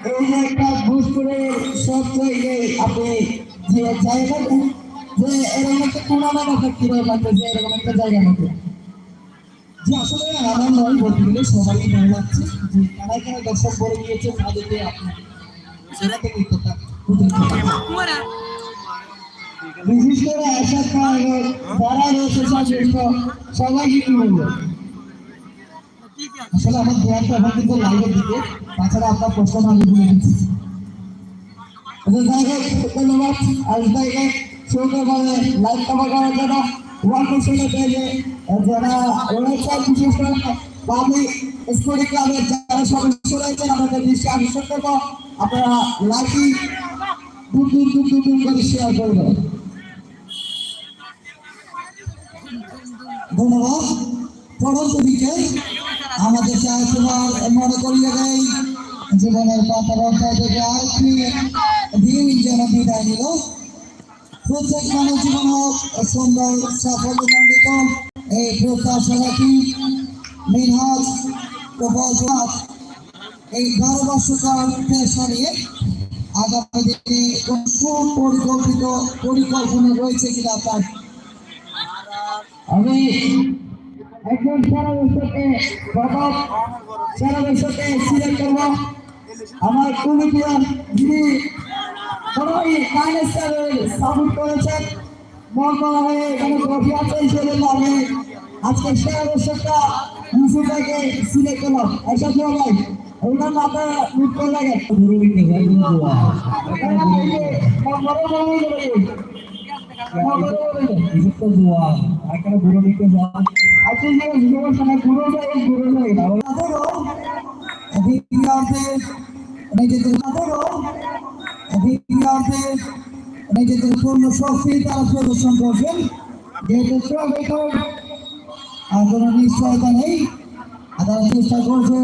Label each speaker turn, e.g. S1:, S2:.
S1: এই যে একটা ভোজপুরের সব জায়গায় আপনি যে জায়গা যে এরকম একটা টুর্নামেন্ট থাকতে পারতেছে এরকম একটা জায়গা মতো যে আসলে আমার নয় বলতে গেলে সবাই ভালো লাগছে যে কানায় কানায় দর্শক বলে গিয়েছে তাদেরকে আপনি সেটা থেকে উত্তরটা বিশেষ করে আশা খান যারা রয়েছে সংশ্লিষ্ট সবাইকে কি বলবো আসলে আমার ধ্যানটা এখন কিন্তু লাইভের দিকে তাছাড়া আপনার প্রশ্ন আমি ভুলে গেছি ধন্যবাদ আজ থেকে সুন্দরভাবে লাইভ কভার করার জন্য ওয়ার্কশপে পেয়ে যারা রয়েছে বিশেষ করে পাবলিক স্কুল ক্লাবের যারা সদস্য রয়েছেন আমাদের দৃষ্টি আকর্ষণ করবো আপনারা লাইভটি দূর দূর দূর দূর দূর করে শেয়ার করবেন ধন্যবাদ পরন্ত দিকে আমাদের মনে করিয়ে দেয় জীবনের পাতার অধ্যায় থেকে আরেকটি দিন যেন বিদায় নিল প্রত্যেক মানব জীবন হোক সুন্দর সাফল্যমণ্ডিত এই প্রত্যাশা রাখি মিনহাজ এই 12 বর্ষকাল পেশা নিয়ে আগামী দিনে কোন সুপরিকল্পিত পরিকল্পনা রয়েছে কিনা তার আমি একজন সারা বছরকে প্রথম সারা বছরকে সিলেক্ট করবো আমার কমিটিয়ান যিনি সবাই সাপোর্ট করেছেন মন করা হয়ে এখানে ট্রফি আছে সেজন্য আমি আজকে সারা বছরটা মুসিদাকে সিলেক্ট করলাম একটা ভাই ওইটার মাথায় লুট করে লাগে নিজেদের পূর্ণ শক্তি তারা প্রদর্শন করছেন যেহেতু কোনো নিশ্চয়তা নেই তারা চেষ্টা করছে